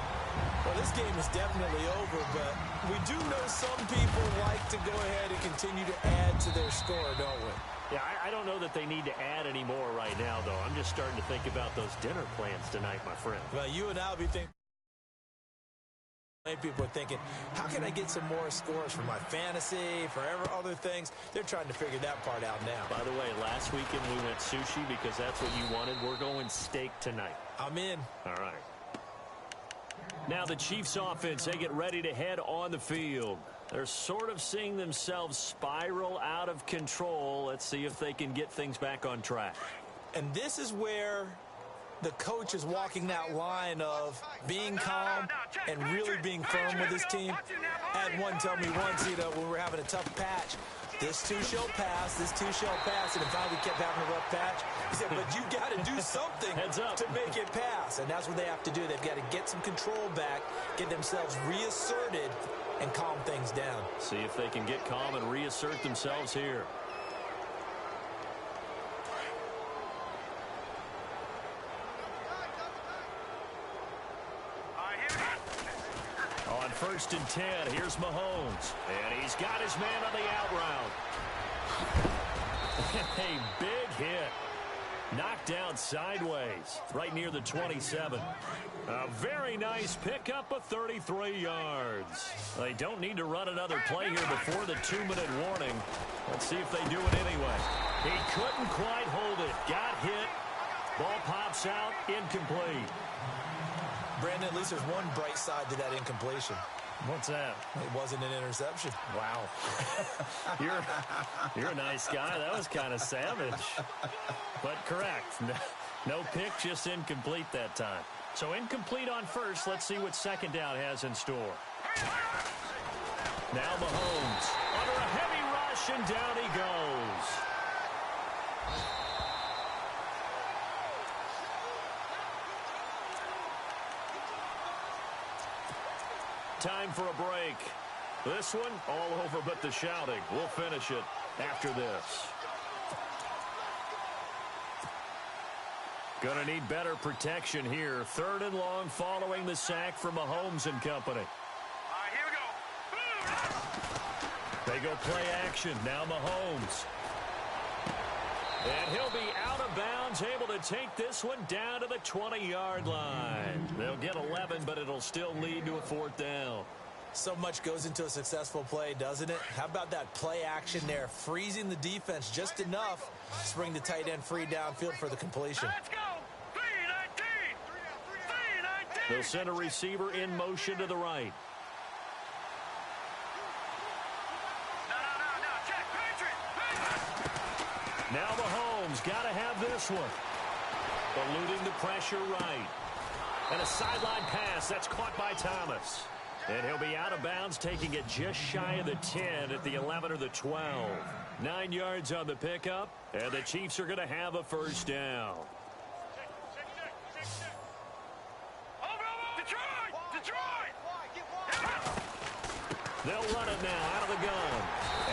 Well, this game is definitely over, but we do know some people like to go ahead and continue to add to their score, don't we? Yeah, I don't know that they need to add any more right now, though. I'm just starting to think about those dinner plans tonight, my friend. Well, you and I will be thinking. Many people are thinking, how can I get some more scores for my fantasy, for other things? They're trying to figure that part out now. By the way, last weekend we went sushi because that's what you wanted. We're going steak tonight. I'm in. All right. Now the Chiefs offense, they get ready to head on the field. They're sort of seeing themselves spiral out of control. Let's see if they can get things back on track. And this is where the coach is walking that line of being calm and really being firm with his team. I had one tell me once, when we're having a tough patch, this too shall pass, this too shall pass. And finally we kept having a rough patch. He said, but you got to do something to make it pass. And that's what they have to do. They've got to get some control back, get themselves reasserted, and calm things down. See if they can get calm and reassert themselves here. On 1st and 10, here's Mahomes. And he's got his man on the out route. A big hit. Knocked down sideways, right near the 27. A very nice pickup of 33 yards. They don't need to run another play here before the 2-minute warning. Let's see if they do it anyway. He couldn't quite hold it. Got hit. Ball pops out, incomplete. Brandon, at least there's one bright side to that incompletion. What's that? It wasn't an interception. Wow. You're a nice guy. That was kind of savage. But correct. No pick, just incomplete that time. So incomplete on 1st. Let's see what 2nd down has in store. Now Mahomes under a heavy rush, and down he goes. Time for a break. This one all over but the shouting. We'll finish it after this. Gonna need better protection here. 3rd and long following the sack from Mahomes and company. All right, here we go. They go play action. Now Mahomes. And he'll be out of bounds, able to take this one down to the 20-yard line. They'll get 11, but it'll still lead to a 4th down. So much goes into a successful play, doesn't it? How about that play action there, freezing the defense just enough to bring the tight end free downfield for the completion. Let's go. 319. 319. They'll send a receiver in motion to the right. No. Check. Patriot. Now Mahomes got to have this one. Eluding the pressure right. And a sideline pass. That's caught by Thomas. And he'll be out of bounds, taking it just shy of the 10 at the 11 or the 12. 9 yards on the pickup, and the Chiefs are going to have a 1st down. Detroit. They'll run it now out of the gun.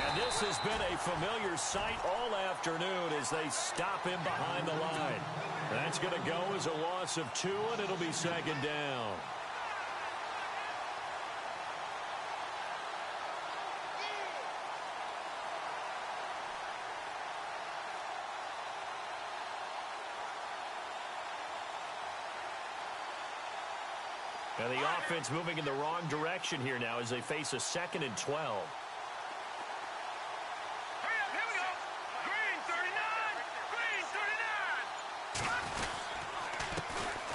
And this This has been a familiar sight all afternoon as they stop him behind the line. That's going to go as a loss of 2, and it'll be second down. And the offense moving in the wrong direction here now as they face a 2nd and 12. Hurry up, here we go. Green 39. Green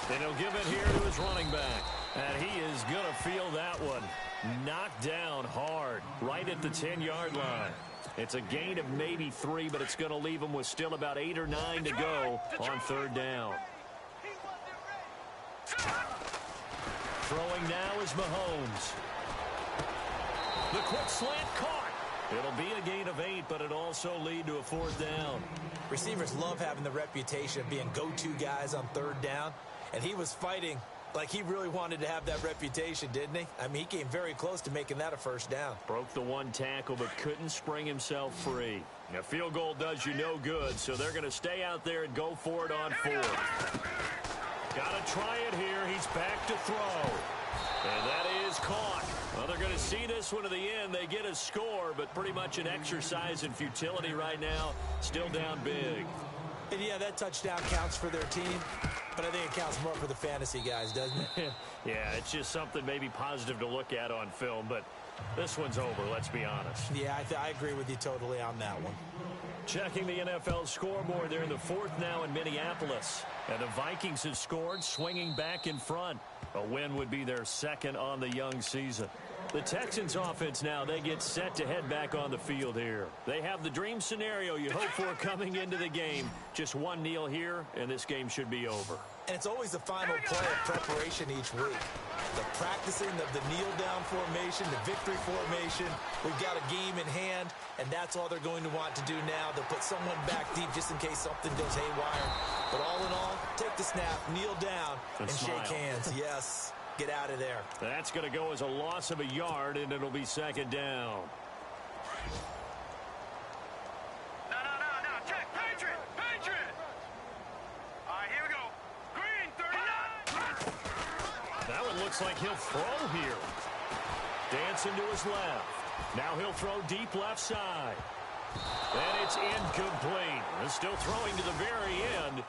39. And he'll give it here to his running back. And he is going to feel that one. Knocked down hard right at the 10-yard line. It's a gain of maybe 3, but it's going to leave him with still about 8 or 9 to go on 3rd down. Throwing now is Mahomes. The quick slant caught. It'll be a gain of 8, but it also lead to a 4th down. Receivers love having the reputation of being go-to guys on 3rd down, and he was fighting like he really wanted to have that reputation, didn't he? I mean, he came very close to making that a 1st down. Broke the 1 tackle, but couldn't spring himself free. A field goal does you no good, so they're going to stay out there and go for it on 4th. Got to try it here. He's back to throw. And that is caught. Well, they're going to see this one to the end. They get a score, but pretty much an exercise in futility right now. Still down big. And yeah, that touchdown counts for their team, but I think it counts more for the fantasy guys, doesn't it? Yeah, it's just something maybe positive to look at on film, but this one's over, let's be honest. Yeah, I agree with you totally on that one. Checking the NFL scoreboard, they're in the 4th now in Minneapolis. And the Vikings have scored, swinging back in front. A win would be their 2nd on the young season. The Texans offense now, they get set to head back on the field here. They have the dream scenario you hope for coming into the game. Just 1 kneel here, and this game should be over. And it's always the final play of preparation each week. The practicing of the kneel-down formation, the victory formation. We've got a game in hand, and that's all they're going to want to do now. They'll put someone back deep just in case something goes haywire. But all in all, take the snap, kneel down, and shake hands. Yes, get out of there. That's going to go as a loss of a yard, and it'll be 2nd down. No. Check. Patriot. All right, here we go. Green 39. That one looks like he'll throw here. Dancing to his left. Now he'll throw deep left side. And it's incomplete. Still throwing to the very end.